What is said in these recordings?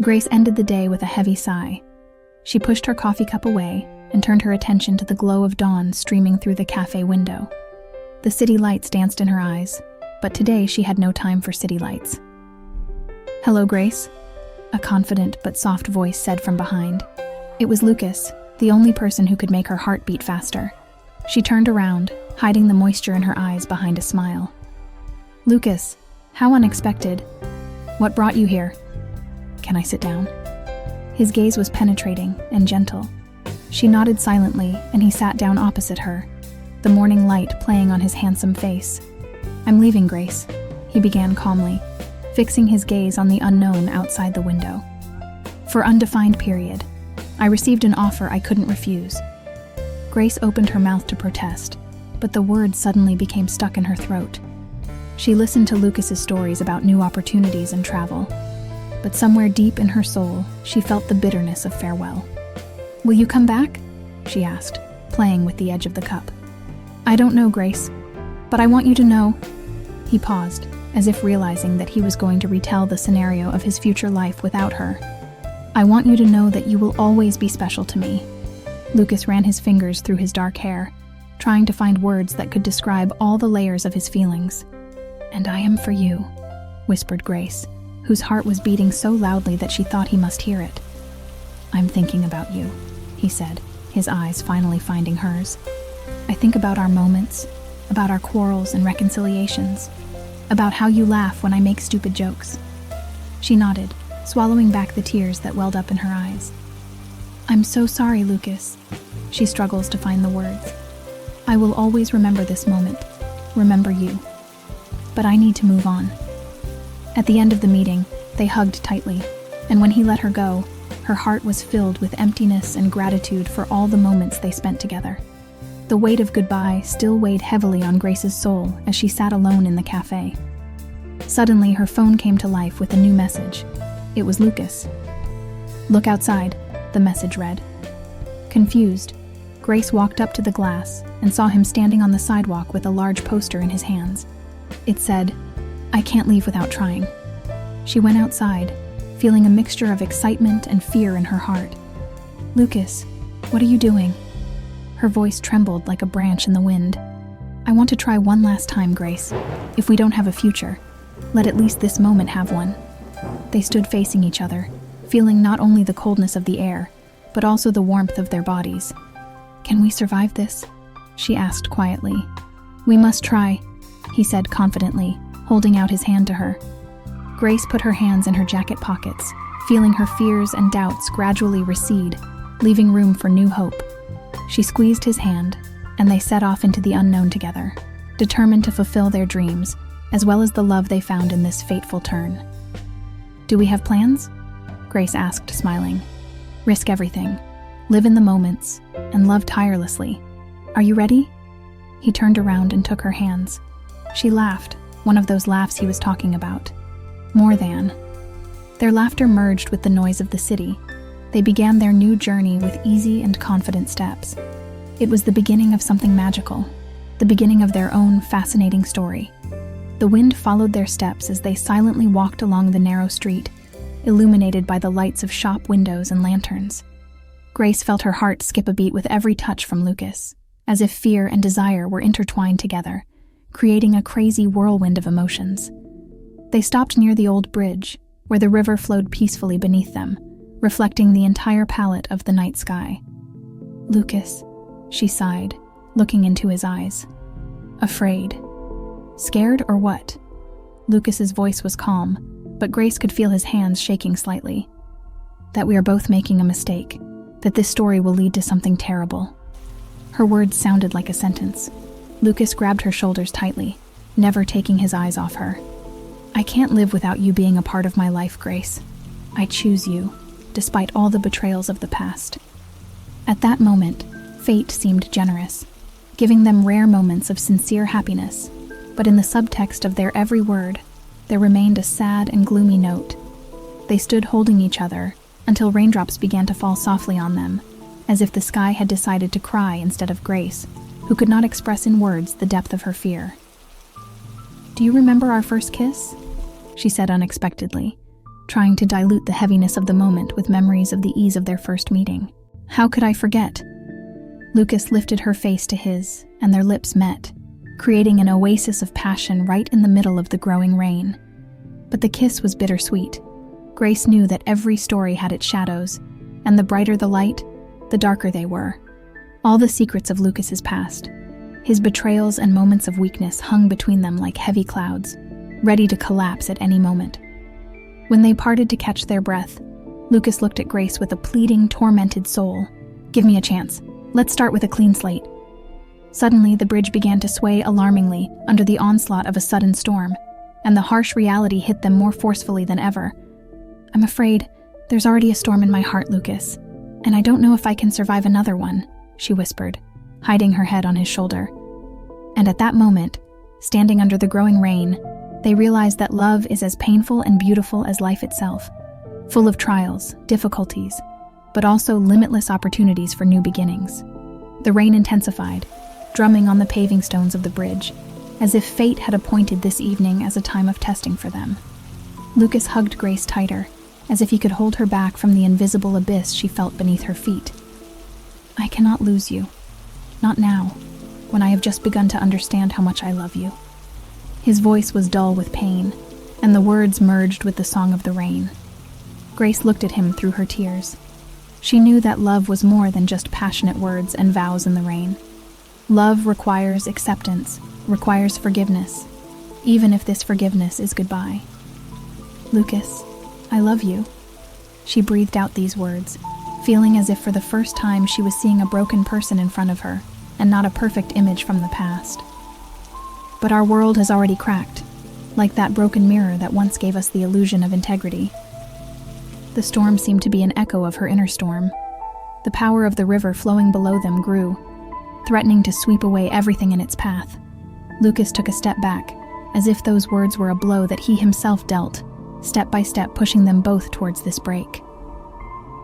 Grace ended the day with a heavy sigh. She pushed her coffee cup away and turned her attention to the glow of dawn streaming through the cafe window. The city lights danced in her eyes, but today she had no time for city lights. "Hello, Grace," a confident but soft voice said from behind. It was Lucas, the only person who could make her heart beat faster. She turned around, hiding the moisture in her eyes behind a smile. "Lucas, how unexpected. What brought you here? Can I sit down?" His gaze was penetrating and gentle. She nodded silently, and he sat down opposite her, the morning light playing on his handsome face. "I'm leaving, Grace," he began calmly, fixing his gaze on the unknown outside the window. "For undefined period. I received an offer I couldn't refuse." Grace opened her mouth to protest, but the words suddenly became stuck in her throat. She listened to Lucas's stories about new opportunities and travel, but somewhere deep in her soul, she felt the bitterness of farewell. "Will you come back?" she asked, playing with the edge of the cup. "I don't know, Grace, but I want you to know." He paused, as if realizing that he was going to retell the scenario of his future life without her. "I want you to know that you will always be special to me." Lucas ran his fingers through his dark hair, trying to find words that could describe all the layers of his feelings. "And I am for you," whispered Grace, whose heart was beating so loudly that she thought he must hear it. "I'm thinking about you," he said, his eyes finally finding hers. "I think about our moments, about our quarrels and reconciliations, about how you laugh when I make stupid jokes." She nodded, swallowing back the tears that welled up in her eyes. "I'm so sorry, Lucas." She struggles to find the words. "I will always remember this moment, remember you. But I need to move on." At the end of the meeting, they hugged tightly, and when he let her go, her heart was filled with emptiness and gratitude for all the moments they spent together. The weight of goodbye still weighed heavily on Grace's soul as she sat alone in the cafe. Suddenly, her phone came to life with a new message. It was Lucas. "Look outside," the message read. Confused, Grace walked up to the glass and saw him standing on the sidewalk with a large poster in his hands. It said, "I can't leave without trying." She went outside, feeling a mixture of excitement and fear in her heart. "Lucas, what are you doing?" Her voice trembled like a branch in the wind. "I want to try one last time, Grace. If we don't have a future, let at least this moment have one." They stood facing each other, feeling not only the coldness of the air, but also the warmth of their bodies. "Can we survive this?" she asked quietly. "We must try," he said confidently, holding out his hand to her. Grace put her hands in her jacket pockets, feeling her fears and doubts gradually recede, leaving room for new hope. She squeezed his hand, and they set off into the unknown together, determined to fulfill their dreams, as well as the love they found in this fateful turn. "Do we have plans?" Grace asked, smiling. "Risk everything, live in the moments, and love tirelessly. Are you ready?" He turned around and took her hands. She laughed, one of those laughs he was talking about. More than. Their laughter merged with the noise of the city. They began their new journey with easy and confident steps. It was the beginning of something magical, the beginning of their own fascinating story. The wind followed their steps as they silently walked along the narrow street, illuminated by the lights of shop windows and lanterns. Grace felt her heart skip a beat with every touch from Lucas, as if fear and desire were intertwined together, creating a crazy whirlwind of emotions. They stopped near the old bridge, where the river flowed peacefully beneath them, reflecting the entire palette of the night sky. "Lucas," she sighed, looking into his eyes. "Afraid? Scared or what?" Lucas's voice was calm, but Grace could feel his hands shaking slightly. "That we are both making a mistake, that this story will lead to something terrible." Her words sounded like a sentence. Lucas grabbed her shoulders tightly, never taking his eyes off her. "I can't live without you being a part of my life, Grace. I choose you, despite all the betrayals of the past." At that moment, fate seemed generous, giving them rare moments of sincere happiness, but in the subtext of their every word, there remained a sad and gloomy note. They stood holding each other until raindrops began to fall softly on them, as if the sky had decided to cry instead of Grace, who could not express in words the depth of her fear. "Do you remember our first kiss?" she said unexpectedly. trying to dilute the heaviness of the moment with memories of the ease of their first meeting. How could I forget? Lucas lifted her face to his, and their lips met, creating an oasis of passion right in the middle of the growing rain. But the kiss was bittersweet. Grace knew that every story had its shadows, and the brighter the light, the darker they were. All the secrets of Lucas's past, his betrayals and moments of weakness hung between them like heavy clouds, ready to collapse at any moment. When they parted to catch their breath, Lucas looked at Grace with a pleading, tormented soul. "Give me a chance. Let's start with a clean slate." Suddenly, the bridge began to sway alarmingly under the onslaught of a sudden storm, and the harsh reality hit them more forcefully than ever. "I'm afraid there's already a storm in my heart, Lucas, and I don't know if I can survive another one," she whispered, hiding her head on his shoulder. And at that moment, standing under the growing rain, they realized that love is as painful and beautiful as life itself, full of trials, difficulties, but also limitless opportunities for new beginnings. The rain intensified, drumming on the paving stones of the bridge, as if fate had appointed this evening as a time of testing for them. Lucas hugged Grace tighter, as if he could hold her back from the invisible abyss she felt beneath her feet. "I cannot lose you. Not now, when I have just begun to understand how much I love you." His voice was dull with pain, and the words merged with the song of the rain. Grace looked at him through her tears. She knew that love was more than just passionate words and vows in the rain. Love requires acceptance, requires forgiveness, even if this forgiveness is goodbye. "Lucas, I love you." She breathed out these words, feeling as if for the first time she was seeing a broken person in front of her, and not a perfect image from the past. But our world has already cracked, like that broken mirror that once gave us the illusion of integrity. The storm seemed to be an echo of her inner storm. The power of the river flowing below them grew, threatening to sweep away everything in its path. Lucas took a step back, as if those words were a blow that he himself dealt, step by step pushing them both towards this break.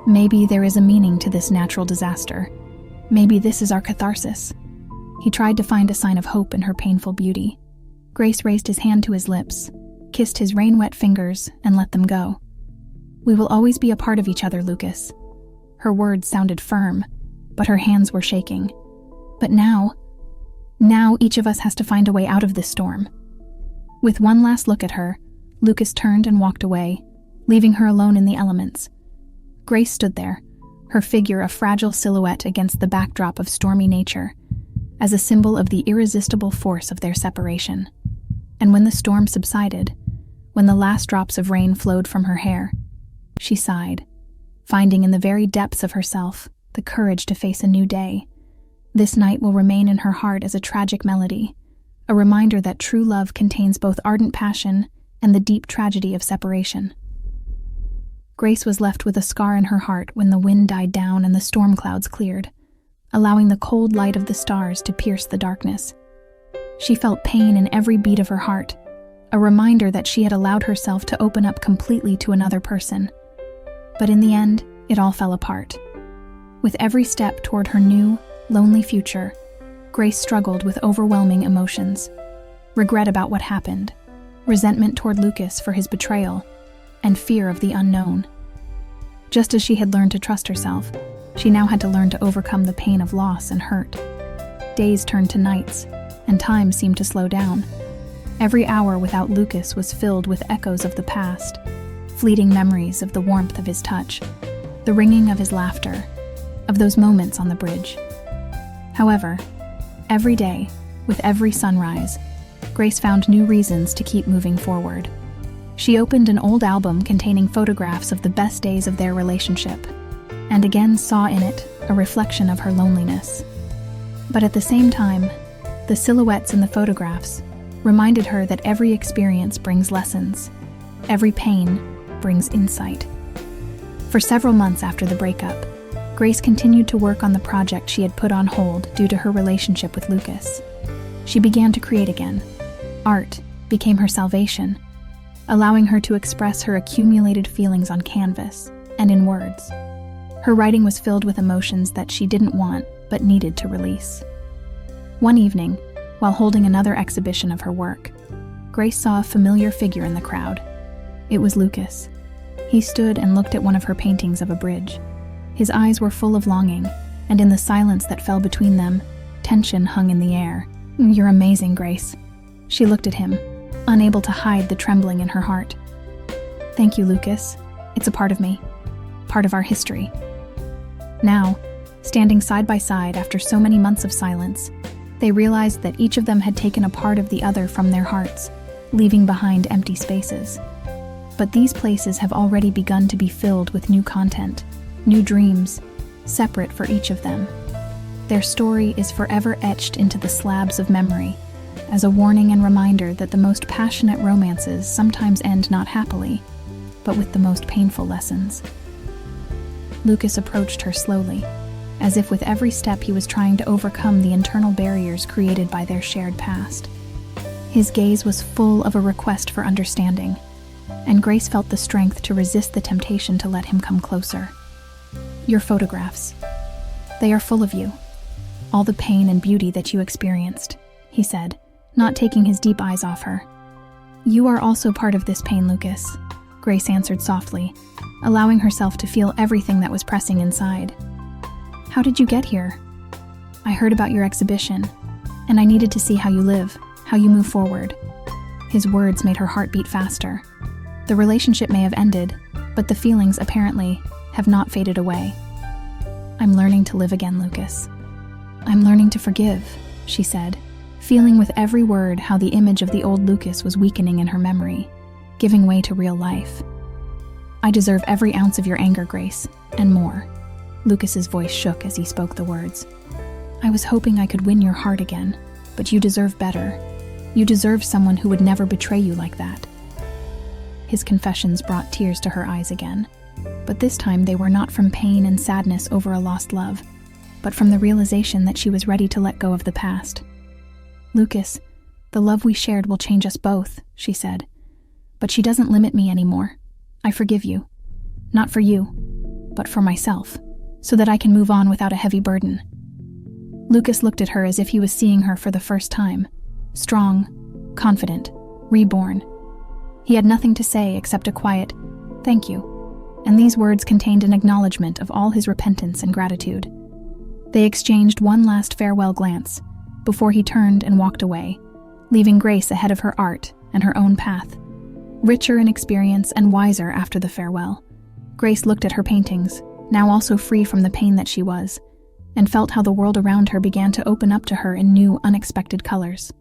Maybe there is a meaning to this natural disaster. Maybe this is our catharsis. He tried to find a sign of hope in her painful beauty. Grace raised his hand to his lips, kissed his rain-wet fingers, and let them go. "We will always be a part of each other, Lucas." Her words sounded firm, but her hands were shaking. "But now each of us has to find a way out of this storm." With one last look at her, Lucas turned and walked away, leaving her alone in the elements. Grace stood there, her figure a fragile silhouette against the backdrop of stormy nature, as a symbol of the irresistible force of their separation. And when the storm subsided, when the last drops of rain flowed from her hair, she sighed, finding in the very depths of herself the courage to face a new day. This night will remain in her heart as a tragic melody, a reminder that true love contains both ardent passion and the deep tragedy of separation. Grace was left with a scar in her heart when the wind died down and the storm clouds cleared, allowing the cold light of the stars to pierce the darkness. She felt pain in every beat of her heart, a reminder that she had allowed herself to open up completely to another person. But in the end, it all fell apart. With every step toward her new, lonely future, Grace struggled with overwhelming emotions. Regret about what happened, resentment toward Lucas for his betrayal, and fear of the unknown. Just as she had learned to trust herself, she now had to learn to overcome the pain of loss and hurt. Days turned to nights, and time seemed to slow down. Every hour without Lucas was filled with echoes of the past, fleeting memories of the warmth of his touch, the ringing of his laughter, of those moments on the bridge. However, every day, with every sunrise, Grace found new reasons to keep moving forward. She opened an old album containing photographs of the best days of their relationship, and again saw in it a reflection of her loneliness. But at the same time, the silhouettes in the photographs reminded her that every experience brings lessons, every pain brings insight. For several months after the breakup, Grace continued to work on the project she had put on hold due to her relationship with Lucas. She began to create again. Art became her salvation, allowing her to express her accumulated feelings on canvas and in words. Her writing was filled with emotions that she didn't want but needed to release. One evening, while holding another exhibition of her work, Grace saw a familiar figure in the crowd. It was Lucas. He stood and looked at one of her paintings of a bridge. His eyes were full of longing, and in the silence that fell between them, tension hung in the air. "You're amazing, Grace." She looked at him, unable to hide the trembling in her heart. "Thank you, Lucas. It's a part of me. Part of our history." Now, standing side by side after so many months of silence, they realized that each of them had taken a part of the other from their hearts, leaving behind empty spaces. But these places have already begun to be filled with new content, new dreams, separate for each of them. Their story is forever etched into the slabs of memory, as a warning and reminder that the most passionate romances sometimes end not happily, but with the most painful lessons. Lucas approached her slowly, as if with every step he was trying to overcome the internal barriers created by their shared past. His gaze was full of a request for understanding, and Grace felt the strength to resist the temptation to let him come closer. "Your photographs. They are full of you. All the pain and beauty that you experienced," he said, not taking his deep eyes off her. "You are also part of this pain, Lucas," Grace answered softly, allowing herself to feel everything that was pressing inside. "How did you get here?" "I heard about your exhibition, and I needed to see how you live, how you move forward." His words made her heart beat faster. The relationship may have ended, but the feelings apparently have not faded away. "I'm learning to live again, Lucas. I'm learning to forgive," she said, feeling with every word how the image of the old Lucas was weakening in her memory, giving way to real life. "I deserve every ounce of your anger, Grace, and more." Lucas's voice shook as he spoke the words. "I was hoping I could win your heart again, but you deserve better. You deserve someone who would never betray you like that." His confessions brought tears to her eyes again, but this time they were not from pain and sadness over a lost love, but from the realization that she was ready to let go of the past. "Lucas, the love we shared will change us both," she said. "But she doesn't limit me anymore. I forgive you. Not for you, but for myself, so that I can move on without a heavy burden." Lucas looked at her as if he was seeing her for the first time. Strong, confident, reborn. He had nothing to say except a quiet, "Thank you," and these words contained an acknowledgement of all his repentance and gratitude. They exchanged one last farewell glance, before he turned and walked away, leaving Grace ahead of her art and her own path. Richer in experience and wiser after the farewell, Grace looked at her paintings, now also free from the pain that she was, and felt how the world around her began to open up to her in new, unexpected colors.